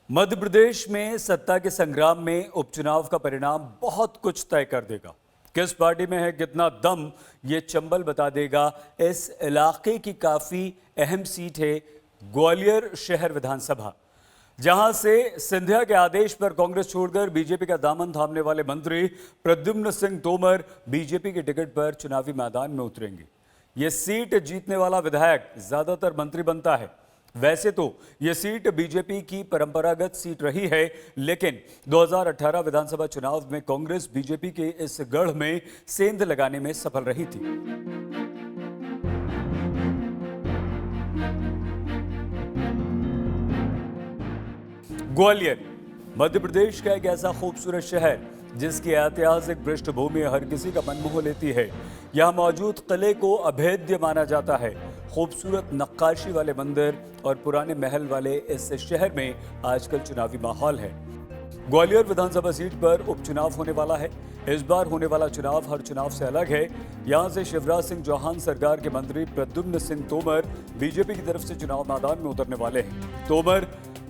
मध्य प्रदेश में सत्ता के संग्राम में उपचुनाव का परिणाम बहुत कुछ तय कर देगा। किस पार्टी में है कितना दम, ये चंबल बता देगा। इस इलाके की काफी अहम सीट है ग्वालियर शहर विधानसभा, जहां से सिंधिया के आदेश पर कांग्रेस छोड़कर बीजेपी का दामन थामने वाले मंत्री प्रद्युम्न सिंह तोमर बीजेपी के टिकट पर चुनावी मैदान में उतरेंगे। ये सीट जीतने वाला विधायक ज्यादातर मंत्री बनता है। वैसे तो यह सीट बीजेपी की परंपरागत सीट रही है, लेकिन 2018 विधानसभा चुनाव में कांग्रेस बीजेपी के इस गढ़ में सेंध लगाने में सफल रही थी। ग्वालियर मध्य प्रदेश का एक ऐसा खूबसूरत शहर जिसकी ऐतिहासिक पृष्ठभूमि हर किसी का मन मोह लेती है। यहां मौजूद किले को अभेद्य माना जाता है। खूबसूरत नक्काशी वाले मंदिर और पुराने महल वाले इस शहर में आजकल चुनावी माहौल है। ग्वालियर विधानसभा सीट पर उपचुनाव होने वाला है। इस बार होने वाला चुनाव हर चुनाव से अलग है। यहां से शिवराज सिंह चौहान सरकार के मंत्री प्रद्युम्न सिंह तोमर बीजेपी की तरफ से चुनाव मैदान में उतरने वाले हैं। तोमर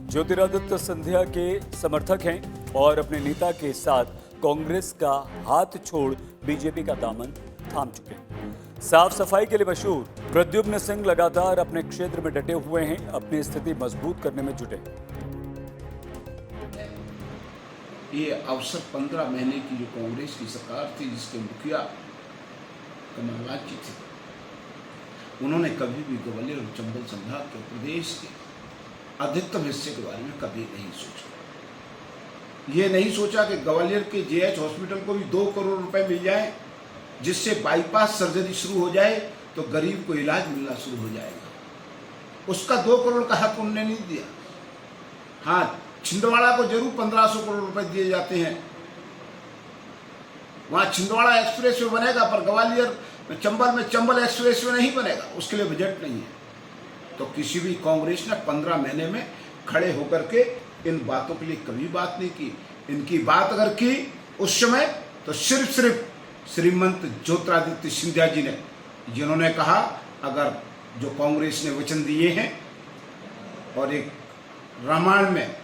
ज्योतिरादित्य सिंधिया के समर्थक हैं और अपने नेता के साथ कांग्रेस का हाथ छोड़ बीजेपी का दामन थाम चुके हैं। साफ सफाई के लिए मशहूर प्रद्युम्न सिंह लगातार अपने क्षेत्र में डटे हुए हैं, अपनी स्थिति मजबूत करने में जुटे। ये अवसर 15 महीने की जो कांग्रेस की सरकार थी, जिसके मुखिया कमलनाथ जी थे, उन्होंने कभी भी ग्वालियर और चंबल संभाग के प्रदेश के अधिकतम हिस्से के बारे में कभी नहीं सोचा। ये नहीं सोचा कि ग्वालियर के जेएच हॉस्पिटल को भी 2 करोड़ रुपए मिल जाए, जिससे बाईपास सर्जरी शुरू हो जाए तो गरीब को इलाज मिलना शुरू हो जाएगा। उसका 2 करोड़ का हक उन्होंने नहीं दिया। हाँ, छिंदवाड़ा को जरूर 1500 करोड़ रुपए दिए जाते हैं। वहां छिंदवाड़ा एक्सप्रेस वे बनेगा, पर ग्वालियर चंबल में चंबल एक्सप्रेस वे नहीं बनेगा, उसके लिए बजट नहीं है। तो किसी भी कांग्रेस ने 15 महीने में खड़े होकर के इन बातों के लिए कभी बात नहीं की। इनकी बात अगर की उस समय तो सिर्फ श्रीमंत ज्योतिरादित्य सिंधिया जी ने, जिन्होंने कहा अगर जो कांग्रेस ने वचन दिए हैं, और एक रामायण में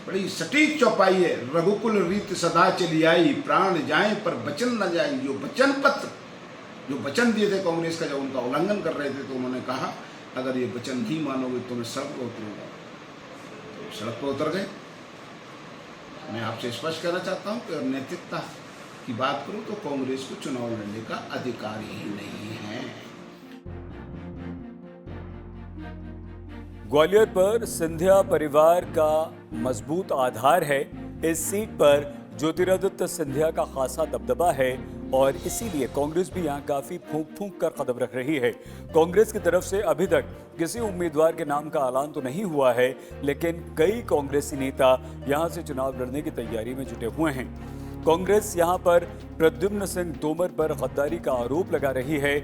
बड़ी सटीक चौपाई है, रघुकुल रीत सदा चली आई, प्राण जाए पर वचन न जाए। जो वचन पत्र, जो वचन दिए थे कांग्रेस का, जब उनका उल्लंघन कर रहे थे तो उन्होंने कहा अगर ये वचन नहीं मानोगे तो मैं सड़क पर उतरूंगा। तो सड़क पर उतर गए। मैं आपसे स्पष्ट कहना चाहता हूं कि अगर नैतिकता की बात करूं तो कांग्रेस को चुनाव लड़ने का अधिकार ही नहीं है। ग्वालियर पर सिंधिया परिवार का मजबूत आधार है। इस सीट पर ज्योतिरादित्य सिंधिया का खासा दबदबा है और इसीलिए कांग्रेस भी यहां काफी फूंक फूंक कर कदम रख रही है। कांग्रेस की तरफ से अभी तक किसी उम्मीदवार के नाम का ऐलान तो नहीं हुआ है, लेकिन कई कांग्रेसी नेता यहां से चुनाव लड़ने की तैयारी में जुटे हुए हैं। कांग्रेस यहां पर प्रद्युम्न सिंह तोमर पर गद्दारी का आरोप लगा रही है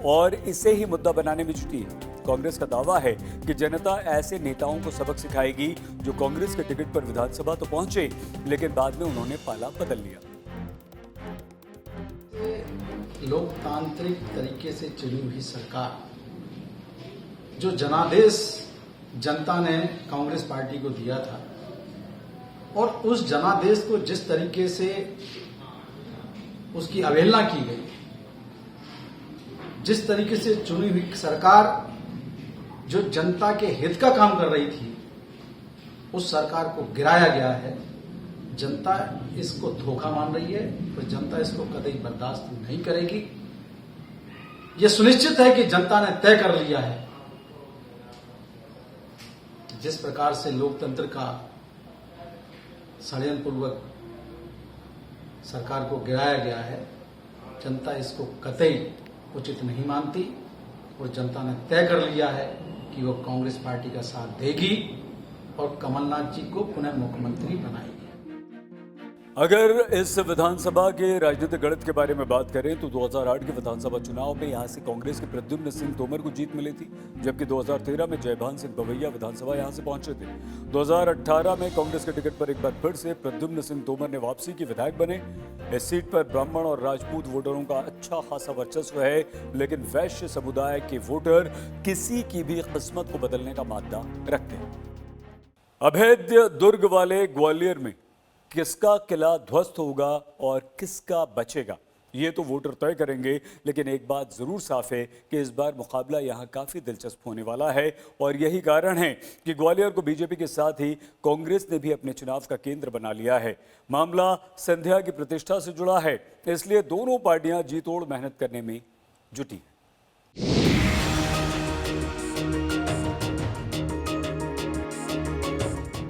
और इसे ही मुद्दा बनाने में जुटी है। कांग्रेस का दावा है कि जनता ऐसे नेताओं को सबक सिखाएगी जो कांग्रेस के टिकट पर विधानसभा तो पहुंचे, लेकिन बाद में उन्होंने पाला बदल लिया। लोकतांत्रिक तरीके से चुनी हुई सरकार, जो जनादेश जनता ने कांग्रेस पार्टी को दिया था, और उस जनादेश को जिस तरीके से उसकी अवहेलना की गई, जिस तरीके से चुनी हुई सरकार जो जनता के हित का काम कर रही थी, उस सरकार को गिराया गया है। जनता इसको धोखा मान रही है, तो जनता इसको कतई बर्दाश्त नहीं करेगी। यह सुनिश्चित है कि जनता ने तय कर लिया है, जिस प्रकार से लोकतंत्र का षड्यंत्रपूर्वक सरकार को गिराया गया है, जनता इसको कतई उचित नहीं मानती और जनता ने तय कर लिया है कि वो कांग्रेस पार्टी का साथ देगी और कमलनाथ जी को पुनः मुख्यमंत्री बनाएगी। अगर इस विधानसभा के राजनीतिक गणित के बारे में बात करें तो 2008 के विधानसभा चुनाव में यहां से कांग्रेस के प्रद्युम्न सिंह तोमर को जीत मिली थी, जबकि 2013 में जयभान सिंह पवैया विधानसभा यहां से पहुंचे थे। 2018 में कांग्रेस के टिकट पर एक बार फिर से प्रद्युम्न सिंह तोमर ने वापसी की विधायक बने। इस सीट पर ब्राह्मण और राजपूत वोटरों का अच्छा खासा वर्चस्व है, लेकिन वैश्य समुदाय के वोटर किसी की भी किस्मत को बदलने का मादा रखते हैं। अभेद्य दुर्ग वाले ग्वालियर में किसका किला ध्वस्त होगा और किसका बचेगा, ये तो वोटर तय करेंगे। लेकिन एक बात जरूर साफ है कि इस बार मुकाबला यहां काफी दिलचस्प होने वाला है और यही कारण है कि ग्वालियर को बीजेपी के साथ ही कांग्रेस ने भी अपने चुनाव का केंद्र बना लिया है। मामला संध्या की प्रतिष्ठा से जुड़ा है, इसलिए दोनों पार्टियां जी तोड़ मेहनत करने में जुटी हैं।